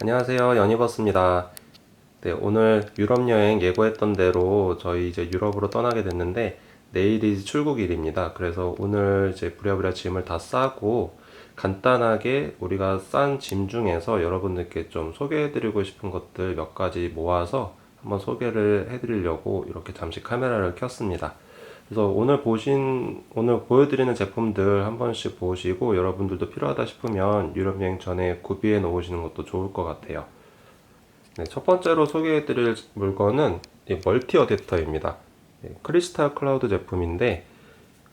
안녕하세요. 연희버스입니다. 네, 오늘 유럽 여행 예고했던 대로 저희 이제 유럽으로 떠나게 됐는데 내일이 출국일입니다. 그래서 오늘 이제 부랴부랴 짐을 다 싸고 간단하게 우리가 싼 짐 중에서 여러분들께 좀 소개해드리고 싶은 것들 몇 가지 모아서 한번 소개를 해드리려고 이렇게 잠시 카메라를 켰습니다. 그래서 오늘 보여드리는 제품들 한 번씩 보시고 여러분들도 필요하다 싶으면 유럽 여행 전에 구비해 놓으시는 것도 좋을 것 같아요. 네, 첫 번째로 소개해 드릴 물건은 이 멀티 어댑터입니다. 크리스탈 클라우드 제품인데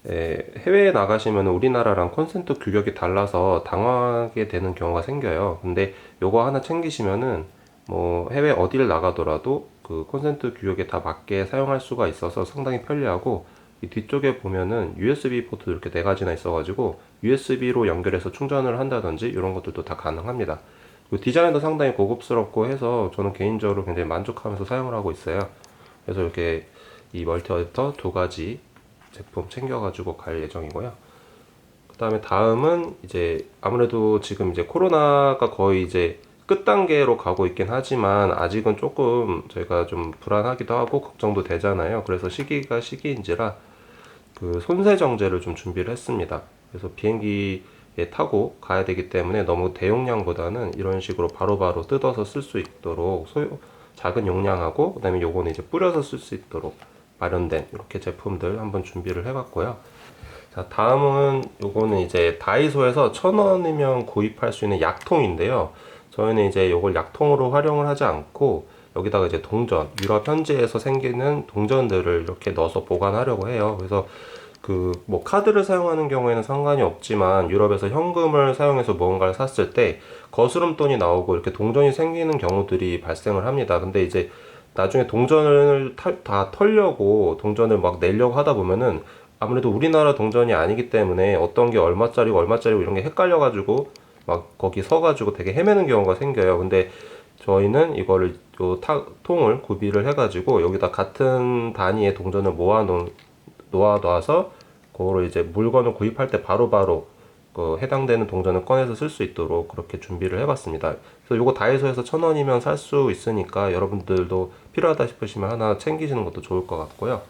해외에 나가시면 우리나라랑 콘센트 규격이 달라서 당황하게 되는 경우가 생겨요. 근데 요거 하나 챙기시면은 뭐 해외 어디를 나가더라도 그 콘센트 규격에 다 맞게 사용할 수가 있어서 상당히 편리하고, 이 뒤쪽에 보면은 USB 포트 이렇게 네 가지나 있어가지고 USB로 연결해서 충전을 한다든지 이런 것들도 다 가능합니다. 그리고 디자인도 상당히 고급스럽고 해서 저는 개인적으로 굉장히 만족하면서 사용을 하고 있어요. 그래서 이렇게 이 멀티 어댑터 두 가지 제품 챙겨가지고 갈 예정이고요. 그 다음에 다음은 이제 아무래도 지금 이제 코로나가 거의 이제 끝 단계로 가고 있긴 하지만 아직은 조금 저희가 좀 불안하기도 하고 걱정도 되잖아요. 그래서 시기가 시기인지라 그 손세정제를 좀 준비를 했습니다. 그래서 비행기에 타고 가야 되기 때문에 너무 대용량보다는 이런 식으로 바로바로 뜯어서 쓸 수 있도록 작은 용량하고, 그다음에 요거는 이제 뿌려서 쓸 수 있도록 마련된 이렇게 제품들 한번 준비를 해봤고요. 자, 다음은 요거는 이제 다이소에서 1,000원이면 구입할 수 있는 약통인데요. 저희는 이제 요걸 약통으로 활용을 하지 않고 여기다가 이제 동전, 유럽 현지에서 생기는 동전들을 이렇게 넣어서 보관하려고 해요. 그래서 그 뭐 카드를 사용하는 경우에는 상관이 없지만 유럽에서 현금을 사용해서 무언가를 샀을 때 거스름돈이 나오고 이렇게 동전이 생기는 경우들이 발생을 합니다. 근데 이제 나중에 동전을 다 털려고 동전을 막 내려고 하다 보면은 아무래도 우리나라 동전이 아니기 때문에 어떤 게 얼마짜리고 얼마짜리고 이런 게 헷갈려가지고 막 거기 서가지고 되게 헤매는 경우가 생겨요. 근데 저희는 이거를 통을 구비를 해가지고 여기다 같은 단위의 동전을 놓아놔서 그거를 이제 물건을 구입할 때 바로바로 그 해당되는 동전을 꺼내서 쓸 수 있도록 그렇게 준비를 해봤습니다. 그래서 요거 다이소에서 1,000원이면 살 수 있으니까 여러분들도 필요하다 싶으시면 하나 챙기시는 것도 좋을 것 같고요.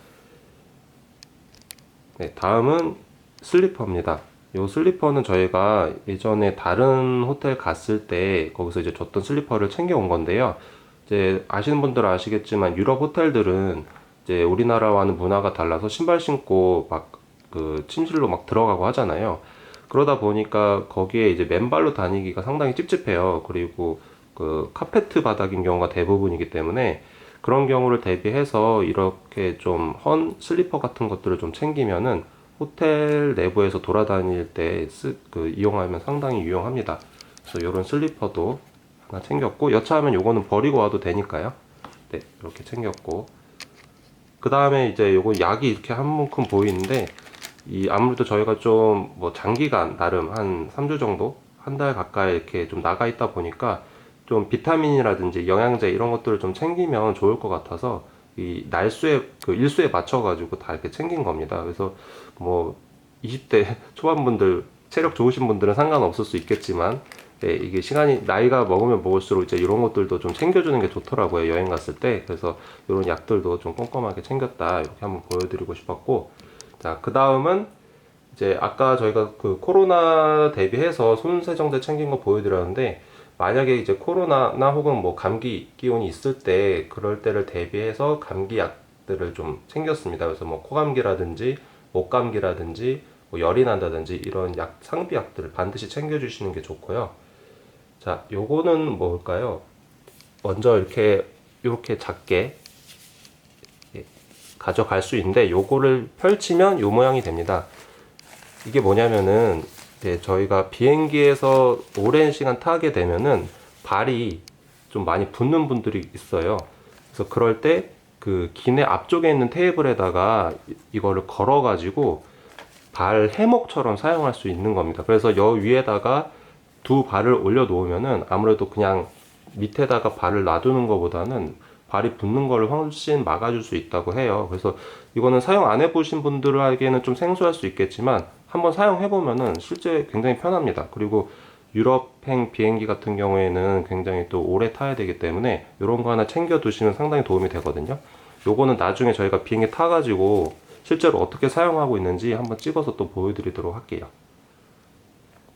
네, 다음은 슬리퍼입니다. 요 슬리퍼는 저희가 예전에 다른 호텔 갔을 때 거기서 이제 줬던 슬리퍼를 챙겨온 건데요. 이제 아시는 분들은 아시겠지만 유럽 호텔들은 이제 우리나라와는 문화가 달라서 신발 신고 막 그 침실로 막 들어가고 하잖아요. 그러다 보니까 거기에 이제 맨발로 다니기가 상당히 찝찝해요. 그리고 그 카페트 바닥인 경우가 대부분이기 때문에 그런 경우를 대비해서 이렇게 좀 헌 슬리퍼 같은 것들을 좀 챙기면은 호텔 내부에서 돌아다닐 때 이용하면 상당히 유용합니다. 그래서 이런 슬리퍼도 하나 챙겼고, 여차하면 요거는 버리고 와도 되니까요. 네, 이렇게 챙겼고, 그 다음에 이제 요거 약이 이렇게 한 문큼 보이는데, 이 아무래도 저희가 좀 뭐 장기간 나름 한 3주 정도 한 달 가까이 이렇게 좀 나가 있다 보니까 좀 비타민이라든지 영양제 이런 것들을 좀 챙기면 좋을 것 같아서 이 날수에 그 일수에 맞춰 가지고 다 이렇게 챙긴 겁니다. 그래서 뭐 20대 초반분들 체력 좋으신 분들은 상관없을 수 있겠지만, 네, 이게 시간이 나이가 먹으면 먹을수록 이제 이런 것들도 좀 챙겨주는 게 좋더라고요, 여행 갔을 때. 그래서 이런 약들도 좀 꼼꼼하게 챙겼다 이렇게 한번 보여드리고 싶었고, 자, 그 다음은 이제 아까 저희가 그 코로나 대비해서 손세정제 챙긴 거 보여드렸는데, 만약에 이제 코로나나 혹은 뭐 감기 기운이 있을 때 그럴 때를 대비해서 감기 약들을 좀 챙겼습니다. 그래서 뭐 코감기라든지 목감기라든지 뭐 열이 난다든지 이런 약 상비 약들을 반드시 챙겨주시는 게 좋고요. 자, 요거는 뭘까요? 먼저 이렇게 작게 가져갈 수 있는데 요거를 펼치면 요 모양이 됩니다. 이게 뭐냐면은 이제 저희가 비행기에서 오랜 시간 타게 되면은 발이 좀 많이 붓는 분들이 있어요. 그래서 그럴 때 그 기내 앞쪽에 있는 테이블에다가 이거를 걸어 가지고 발 해목처럼 사용할 수 있는 겁니다. 그래서 여 위에다가 두 발을 올려 놓으면은 아무래도 그냥 밑에다가 발을 놔두는 것보다는 발이 붙는 걸 훨씬 막아줄 수 있다고 해요. 그래서 이거는 사용 안 해보신 분들에게는 좀 생소할 수 있겠지만 한번 사용해보면은 실제 굉장히 편합니다. 그리고 유럽행 비행기 같은 경우에는 굉장히 또 오래 타야 되기 때문에 이런 거 하나 챙겨 두시면 상당히 도움이 되거든요. 요거는 나중에 저희가 비행기 타가지고 실제로 어떻게 사용하고 있는지 한번 찍어서 또 보여드리도록 할게요.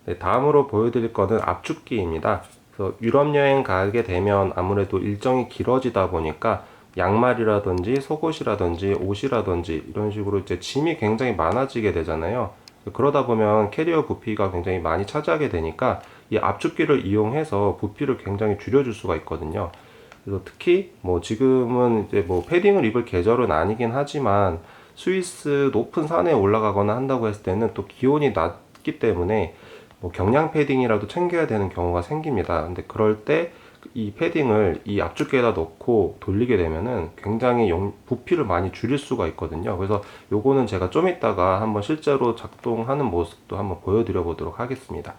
네, 다음으로 보여드릴 거는 압축기입니다. 그래서 유럽 여행 가게 되면 아무래도 일정이 길어지다 보니까 양말이라든지 속옷이라든지 옷이라든지 이런 식으로 이제 짐이 굉장히 많아지게 되잖아요. 그러다 보면 캐리어 부피가 굉장히 많이 차지하게 되니까 이 압축기를 이용해서 부피를 굉장히 줄여줄 수가 있거든요. 그래서 특히 뭐 지금은 이제 뭐 패딩을 입을 계절은 아니긴 하지만 스위스 높은 산에 올라가거나 한다고 했을 때는 또 기온이 낮기 때문에 뭐 경량 패딩이라도 챙겨야 되는 경우가 생깁니다. 근데 그럴 때 이 패딩을 이 압축기에다 넣고 돌리게 되면은 굉장히 부피를 많이 줄일 수가 있거든요. 그래서 요거는 제가 좀 이따가 한번 실제로 작동하는 모습도 한번 보여드려 보도록 하겠습니다.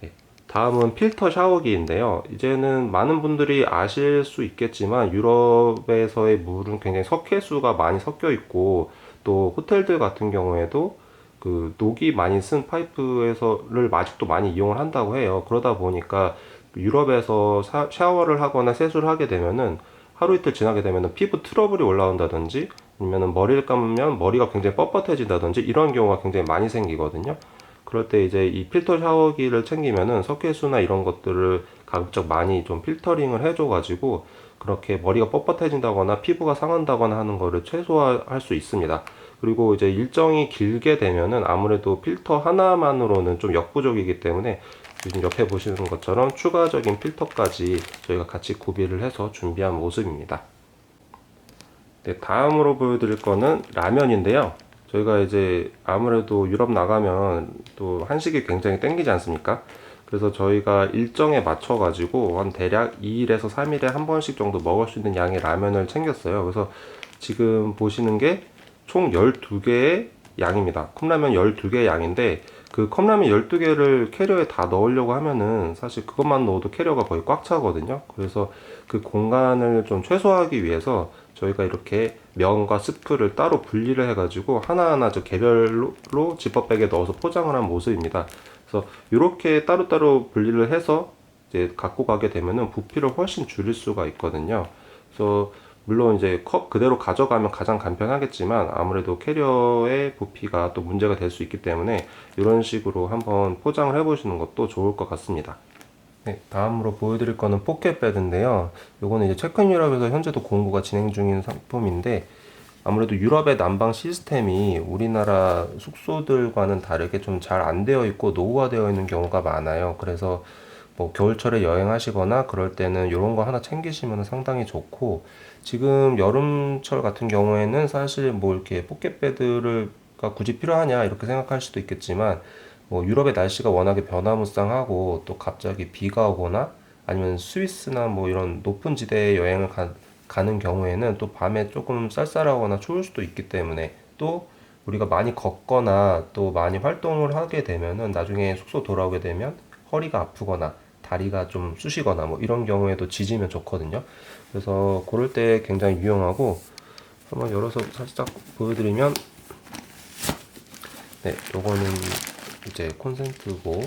네, 다음은 필터 샤워기인데요. 이제는 많은 분들이 아실 수 있겠지만 유럽에서의 물은 굉장히 석회수가 많이 섞여 있고 또 호텔들 같은 경우에도 그 녹이 많이 쓴 파이프에서를 아직도 많이 이용을 한다고 해요. 그러다 보니까 유럽에서 샤워를 하거나 세수를 하게 되면은 하루 이틀 지나게 되면은 피부 트러블이 올라온다든지 아니면은 머리를 감으면 머리가 굉장히 뻣뻣해진다든지 이런 경우가 굉장히 많이 생기거든요. 그럴 때 이제 이 필터 샤워기를 챙기면은 석회수나 이런 것들을 가급적 많이 좀 필터링을 해줘가지고 그렇게 머리가 뻣뻣해진다거나 피부가 상한다거나 하는 거를 최소화할 수 있습니다. 그리고 이제 일정이 길게 되면은 아무래도 필터 하나만으로는 좀 역부족이기 때문에 지금 옆에 보시는 것처럼 추가적인 필터까지 저희가 같이 구비를 해서 준비한 모습입니다. 네, 다음으로 보여드릴 거는 라면인데요. 저희가 이제 아무래도 유럽 나가면 또 한식이 굉장히 땡기지 않습니까? 그래서 저희가 일정에 맞춰 가지고 한 대략 2일에서 3일에 한 번씩 정도 먹을 수 있는 양의 라면을 챙겼어요. 그래서 지금 보시는 게 총 12개의 양입니다. 컵라면 12개의 양인데 그 컵라면 12개를 캐리어에 다 넣으려고 하면은 사실 그것만 넣어도 캐리어가 거의 꽉 차거든요. 그래서 그 공간을 좀 최소화하기 위해서 저희가 이렇게 면과 스프를 따로 분리를 해가지고 하나하나 저 개별로 지퍼백에 넣어서 포장을 한 모습입니다. 그래서 이렇게 따로따로 분리를 해서 이제 갖고 가게 되면은 부피를 훨씬 줄일 수가 있거든요. 그래서 물론 이제 컵 그대로 가져가면 가장 간편하겠지만 아무래도 캐리어의 부피가 또 문제가 될 수 있기 때문에 이런 식으로 한번 포장을 해보시는 것도 좋을 것 같습니다. 네, 다음으로 보여드릴 거는 포켓베드인데요. 요거는 이제 최근 유럽에서 현재도 공부가 진행 중인 상품인데 아무래도 유럽의 난방 시스템이 우리나라 숙소들과는 다르게 좀 잘 안 되어 있고 노후화되어 있는 경우가 많아요. 그래서 뭐 겨울철에 여행하시거나 그럴 때는 이런 거 하나 챙기시면 상당히 좋고 지금 여름철 같은 경우에는 사실 뭐 이렇게 포켓베드를 굳이 필요하냐 이렇게 생각할 수도 있겠지만 뭐 유럽의 날씨가 워낙에 변화무쌍하고 또 갑자기 비가 오거나 아니면 스위스나 뭐 이런 높은 지대에 여행을 가는 경우에는 또 밤에 조금 쌀쌀하거나 추울 수도 있기 때문에 또 우리가 많이 걷거나 또 많이 활동을 하게 되면은 나중에 숙소 돌아오게 되면 허리가 아프거나 다리가 좀 쑤시거나 뭐 이런 경우에도 지지면 좋거든요. 그래서 그럴 때 굉장히 유용하고 한번 열어서 살짝 보여드리면 네, 요거는 이제 콘센트고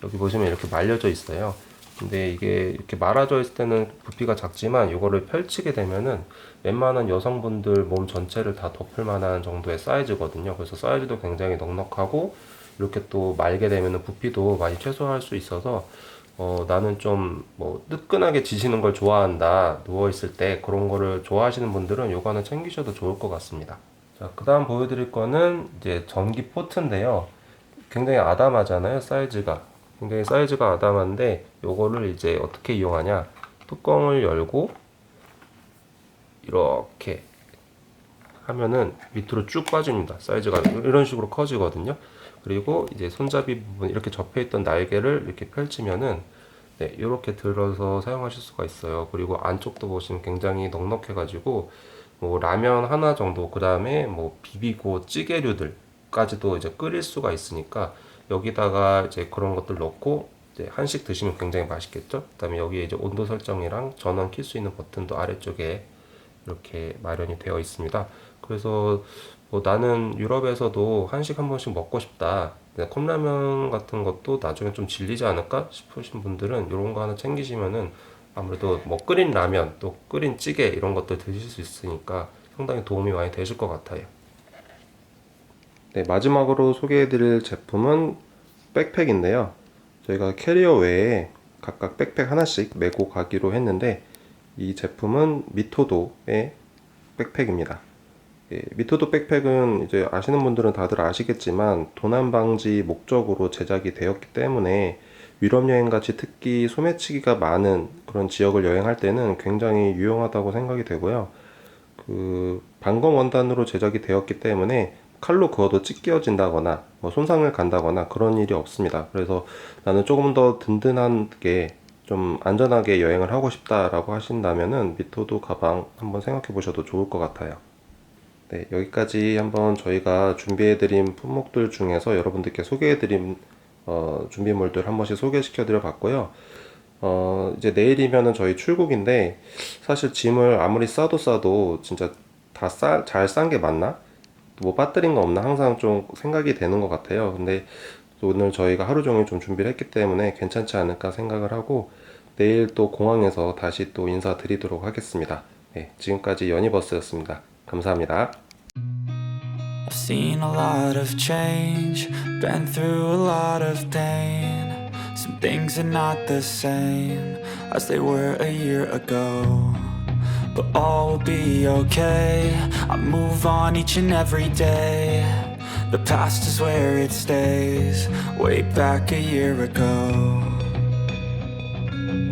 여기 보시면 이렇게 말려져 있어요. 근데 이게 이렇게 말아져 있을 때는 부피가 작지만 이거를 펼치게 되면은 웬만한 여성분들 몸 전체를 다 덮을 만한 정도의 사이즈거든요. 그래서 사이즈도 굉장히 넉넉하고 이렇게 또 말게 되면은 부피도 많이 최소화할 수 있어서 나는 좀 뭐 뜨끈하게 지시는 걸 좋아한다. 누워 있을 때 그런 거를 좋아하시는 분들은 요거 하나 챙기셔도 좋을 것 같습니다. 자, 그다음 보여드릴 거는 이제 전기 포트인데요. 굉장히 아담하잖아요, 사이즈가. 굉장히 사이즈가 아담한데 요거를 이제 어떻게 이용하냐? 뚜껑을 열고 이렇게 하면은 밑으로 쭉 빠집니다. 사이즈가 이런 식으로 커지거든요. 그리고 이제 손잡이 부분 이렇게 접혀 있던 날개를 이렇게 펼치면은 네, 이렇게 들어서 사용하실 수가 있어요. 그리고 안쪽도 보시면 굉장히 넉넉해가지고 뭐 라면 하나 정도, 그 다음에 뭐 비비고 찌개류들까지도 이제 끓일 수가 있으니까 여기다가 이제 그런 것들 넣고 이제 한식 드시면 굉장히 맛있겠죠. 그다음에 여기에 이제 온도 설정이랑 전원 킬 수 있는 버튼도 아래쪽에 이렇게 마련이 되어 있습니다. 그래서 뭐 나는 유럽에서도 한식 한 번씩 먹고 싶다, 컵라면 같은 것도 나중에 좀 질리지 않을까 싶으신 분들은 이런 거 하나 챙기시면은 아무래도 뭐 끓인 라면 또 끓인 찌개 이런 것들 드실 수 있으니까 상당히 도움이 많이 되실 것 같아요. 네, 마지막으로 소개해드릴 제품은 백팩인데요. 저희가 캐리어 외에 각각 백팩 하나씩 메고 가기로 했는데, 이 제품은 미토도의 백팩입니다. 예, 미토도 백팩은 이제 아시는 분들은 다들 아시겠지만 도난 방지 목적으로 제작이 되었기 때문에 유럽 여행 같이 특히 소매치기가 많은 그런 지역을 여행할 때는 굉장히 유용하다고 생각이 되고요. 그 방검 원단으로 제작이 되었기 때문에 칼로 그어도 찢겨진다거나 뭐 손상을 간다거나 그런 일이 없습니다. 그래서 나는 조금 더 든든하게 좀 안전하게 여행을 하고 싶다라고 하신다면은 미토도 가방 한번 생각해 보셔도 좋을 것 같아요. 네, 여기까지 한번 저희가 준비해드린 품목들 중에서 여러분들께 소개해드린 준비물들 한 번씩 소개시켜 드려 봤고요. 이제 내일이면은 저희 출국인데, 사실 짐을 아무리 싸도 진짜 다 잘 싼 게 맞나? 뭐 빠뜨린 거 없나? 항상 좀 생각이 되는 것 같아요. 근데 오늘 저희가 하루 종일 좀 준비를 했기 때문에 괜찮지 않을까 생각을 하고, 내일 또 공항에서 다시 또 인사드리도록 하겠습니다. 네, 지금까지 연희버스였습니다. 감사합니다. I've seen a lot of change, been through a lot of pain. Some things are not the same as they were a year ago, but all will be okay. I move on each and every day. The past is where it stays, way back a year ago.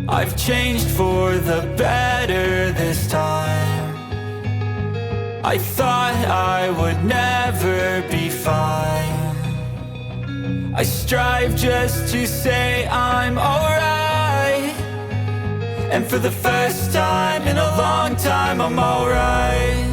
I've changed for the better this time. I thought I would never be fine. I strive just to say I'm alright, and for the first time in a long time I'm alright.